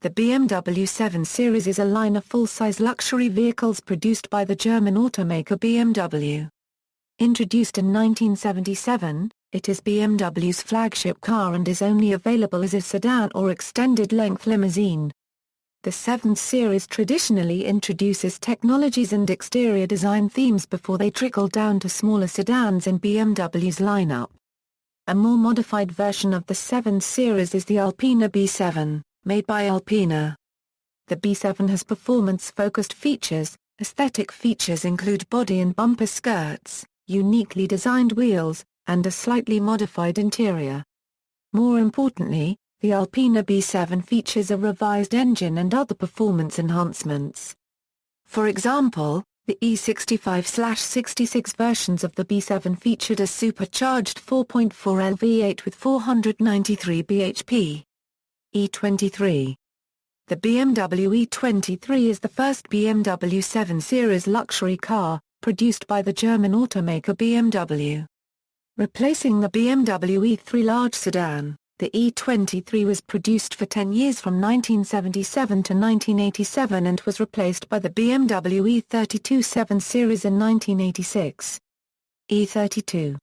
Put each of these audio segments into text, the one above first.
The BMW 7 Series is a line of full-size luxury vehicles produced by the German automaker BMW. Introduced in 1977, it is BMW's flagship car and is only available as a sedan or extended-length limousine. The 7 Series traditionally introduces technologies and exterior design themes before they trickle down to smaller sedans in BMW's lineup. A more modified version of the 7 Series is the Alpina B7, made by Alpina. The B7 has performance-focused features. Aesthetic features include body and bumper skirts, uniquely designed wheels, and a slightly modified interior. More importantly, the Alpina B7 features a revised engine and other performance enhancements. For example, the E65/66 versions of the B7 featured a supercharged 4.4L V8 with 493 bhp. E23. The BMW E23 is the first BMW 7 Series luxury car, produced by the German automaker BMW. Replacing the BMW E3 large sedan, the E23 was produced for 10 years from 1977 to 1987 and was replaced by the BMW E32 7 Series in 1986. E32.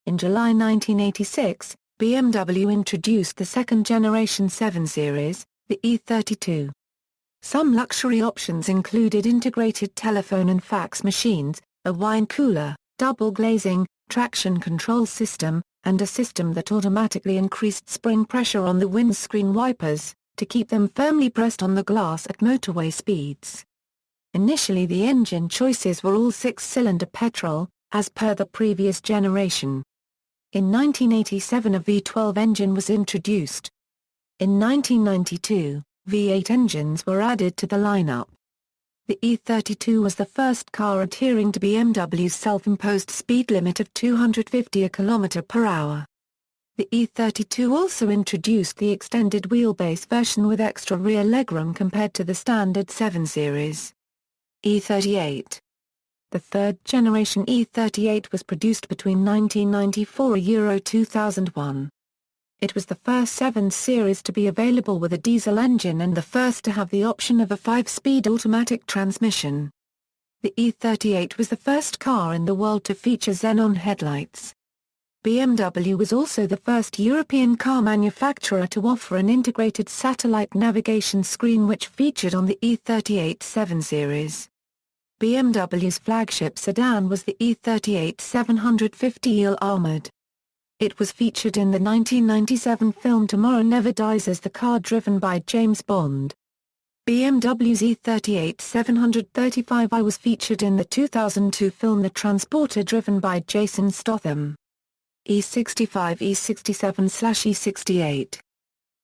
In July 1986, BMW introduced the second-generation 7 Series, the E32. Some luxury options included integrated telephone and fax machines, a wine cooler, double glazing, traction control system, and a system that automatically increased spring pressure on the windscreen wipers, to keep them firmly pressed on the glass at motorway speeds. Initially the engine choices were all 6-cylinder petrol, as per the previous generation. In 1987 a V12 engine was introduced. In 1992, V8 engines were added to the lineup. The E32 was the first car adhering to BMW's self-imposed speed limit of 250 km/h. The E32 also introduced the extended wheelbase version with extra rear legroom compared to the standard 7 Series. E38. The third-generation E38 was produced between 1994 and 2001. It was the first 7 Series to be available with a diesel engine and the first to have the option of a 5-speed automatic transmission. The E38 was the first car in the world to feature xenon headlights. BMW was also the first European car manufacturer to offer an integrated satellite navigation screen which featured on the E38 7 Series. BMW's flagship sedan was the E38 750i Armored. It was featured in the 1997 film Tomorrow Never Dies as the car driven by James Bond. BMW's E38 735i was featured in the 2002 film The Transporter driven by Jason Statham. E65 E67/E68.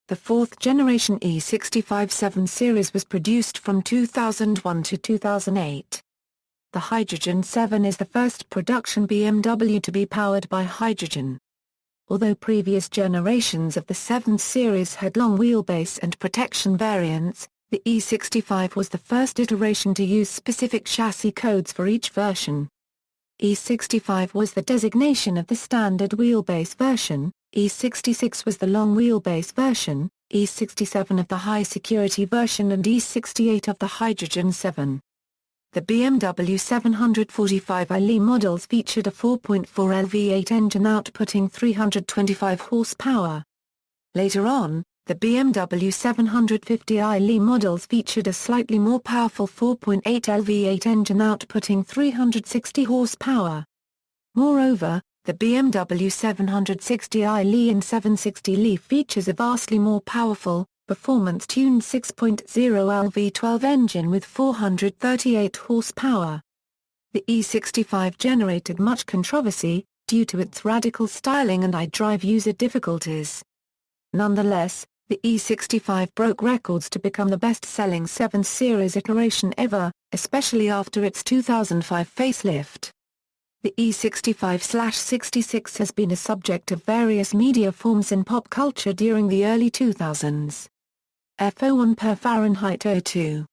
The fourth-generation E65 7 Series was produced from 2001 to 2008. The Hydrogen 7 is the first production BMW to be powered by hydrogen. Although previous generations of the 7 Series had long wheelbase and protection variants, the E65 was the first iteration to use specific chassis codes for each version. E65 was the designation of the standard wheelbase version, E66 was the long wheelbase version, E67 of the high-security version and E68 of the Hydrogen 7. The BMW 745i models featured a 4.4L V8 engine outputting 325 horsepower. Later on, the BMW 750i models featured a slightly more powerful 4.8L V8 engine outputting 360 horsepower. Moreover, the BMW 760i and 760i features a vastly more powerful, performance-tuned 6.0L V12 engine with 438 horsepower. The E65 generated much controversy, due to its radical styling and iDrive user difficulties. Nonetheless, the E65 broke records to become the best-selling 7 Series iteration ever, especially after its 2005 facelift. The E65/66 has been a subject of various media forms in pop culture during the early 2000s. F01 per Fahrenheit 02.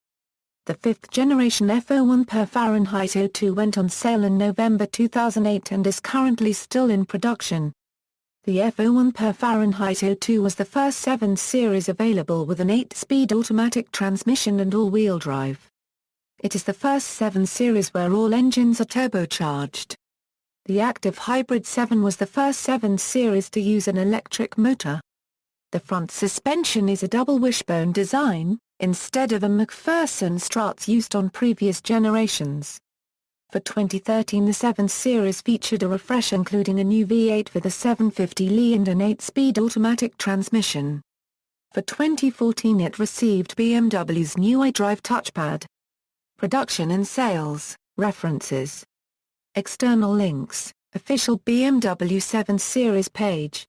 The fifth-generation F01 per Fahrenheit 02 went on sale in November 2008 and is currently still in production. The F01 per Fahrenheit 02 was the first 7 Series available with an 8-speed automatic transmission and all-wheel drive. It is the first 7 Series where all engines are turbocharged. The Active Hybrid 7 was the first 7 Series to use an electric motor. The front suspension is a double wishbone design, instead of a McPherson struts used on previous generations. For 2013 the 7 Series featured a refresh including a new V8 for the 750Li and an 8-speed automatic transmission. For 2014 it received BMW's new iDrive touchpad. Production and sales, references. External links, official BMW 7 Series page.